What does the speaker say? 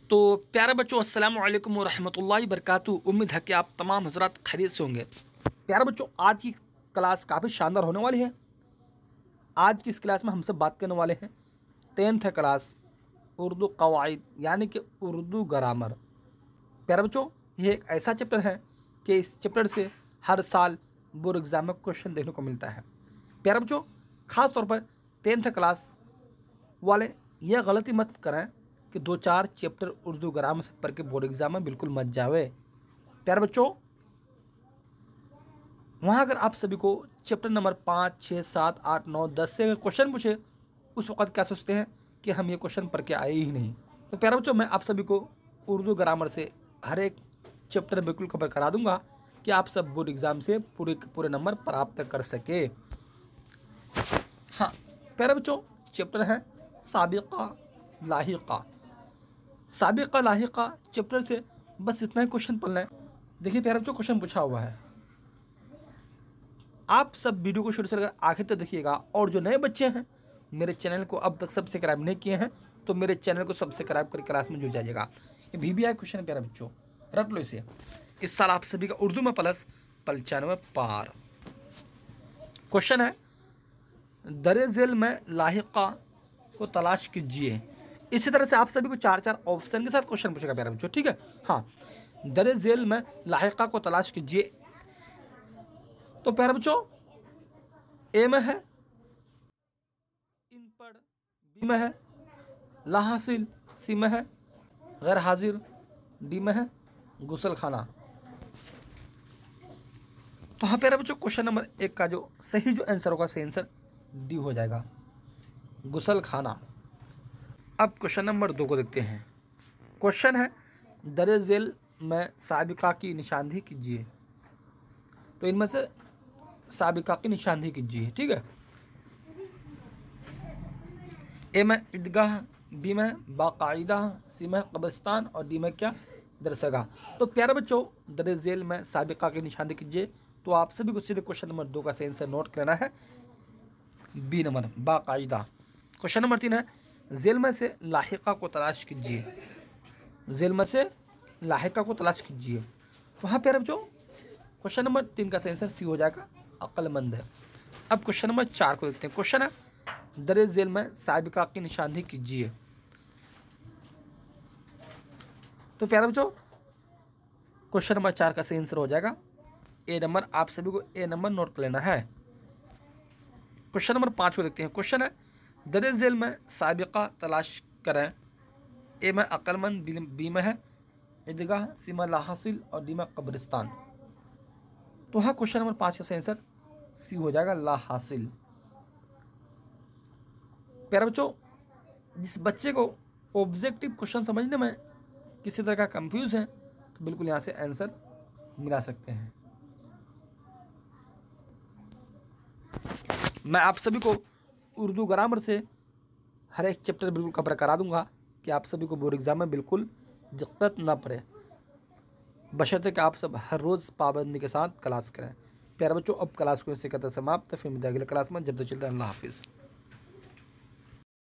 तो प्यारे बच्चों, अस्सलामु अलैकुम व रहमतुल्लाहि व बरकातुहू। उम्मीद है कि आप तमाम हजरात खैरियत से होंगे। प्यारे बच्चों, आज की क्लास काफ़ी शानदार होने वाली है। आज की इस क्लास में हम सब बात करने वाले हैं 10th क्लास उर्दू कवाइद यानी कि उर्दू ग्रामर। प्यारे बच्चों, ये एक ऐसा चैप्टर है कि इस चैप्टर से हर साल बोर्ड एग्जाम में क्वेश्चन देखने को मिलता है। प्यारे बच्चों, ख़ास तौर पर 10th क्लास वाले यह गलती मत करें कि 2-4 चैप्टर उर्दू ग्रामर से पढ़ के बोर्ड एग्जाम में बिल्कुल मत जावे। प्यारे बच्चों, वहाँ अगर आप सभी को चैप्टर नंबर 5, 6, 7, 8, 9, 10 से क्वेश्चन पूछे, उस वक्त क्या सोचते हैं कि हम ये क्वेश्चन पढ़ के आए ही नहीं। तो प्यारे बच्चों, मैं आप सभी को उर्दू ग्रामर से हर एक चैप्टर बिल्कुल कवर करा दूंगा कि आप सब बोर्ड एग्जाम से पूरे नंबर प्राप्त कर सके। हाँ प्यारे बच्चों, चैप्टर है साबिका लाहिका। साबिका लाहिका चैप्टर से बस इतना ही क्वेश्चन पढ़ना है। देखिए प्यारे बच्चों, क्वेश्चन पूछा हुआ है। आप सब वीडियो को शुरू से लेकर आखिर तक देखिएगा। और जो नए बच्चे हैं, मेरे चैनल को अब तक सब्सक्राइब नहीं किए हैं, तो मेरे चैनल को सब्सक्राइब कर क्लास में जुड़ जाइएगा। ये VBI क्वेश्चन है प्यारे बच्चों, रट लो इसे। इस साल आप सभी का उर्दू में प्लस 95 पार। क्वेश्चन है, दरे झेल में लाहिका को तलाश कीजिए। इसी तरह से आप सभी को 4-4 ऑप्शन के साथ क्वेश्चन पूछेगा प्यारे बच्चों, ठीक है। हाँ, दरे झेल में लाहिका को तलाश कीजिए। तो प्यारे बच्चों, ए में है इन पढ़, बी में है ला हासिल, सी में है गैर हाजिर, डी में है गुसल खाना। तो हाँ प्यारे बच्चों, क्वेश्चन नंबर 1 का जो सही आंसर होगा, सही आंसर डी हो जाएगा, गुसल खाना। अब क्वेश्चन नंबर 2 को देखते हैं। क्वेश्चन है, दरे झेल में साबिका की निशानदेही कीजिए। तो इनमें से साबिका की निशानदेही कीजिए, ठीक है। ए में ईदगाह, बी में बाकायदा, सी में कब्रिस्तान और डी में क्या, दरसगाह। तो प्यारे बच्चों, दरे झेल में साबिका की निशानदेही कीजिए। तो आप सभी को सीधे क्वेश्चन नंबर 2 का सही आंसर नोट करना है, बी नंबर बाकायदा। क्वेश्चन नंबर 3 है, झेल में से लाहिका को तलाश कीजिए। झेल में से लाहिका को तलाश कीजिए। तो हाँ प्यारे बच्चों, क्वेश्चन नंबर 3 का सही आंसर सी हो जाएगा, अक्लमंद है। अब क्वेश्चन नंबर 4 को देखते हैं। क्वेश्चन है, दरे झेल में साबिका की निशानदेही कीजिए। तो प्यारे बच्चों, क्वेश्चन नंबर 4 का सही आंसर हो जाएगा ए नंबर। आप सभी को ए नंबर नोट कर लेना है। क्वेश्चन नंबर 5 को देखते हैं। क्वेश्चन है, दरे झेल में साबिका तलाश करें। ए में अक्लमंद, बी में है ईदगाह, सी में ला हासिल और डी में कब्रिस्तान। तो हाँ, क्वेश्चन नंबर 5 का सही आंसर सी हो जाएगा, ला हासिल। प्यारे बच्चों, जिस बच्चे को ऑब्जेक्टिव क्वेश्चन समझने में किसी तरह का कंफ्यूज है, तो बिल्कुल यहाँ से आंसर मिला सकते हैं। मैं आप सभी को उर्दू ग्रामर से हर एक चैप्टर बिल्कुल कवर करा दूंगा कि आप सभी को बोर्ड एग्जाम में बिल्कुल दिक्कत ना पड़े, बशर्ते कि आप सब हर रोज़ पाबंदी के साथ क्लास करें। प्यारे बच्चों, अब क्लास को इससे कहते समाप्त। फिर मिलते हैं अगले क्लास में। जब तक चलते हैं, अल्लाह हाफिज़।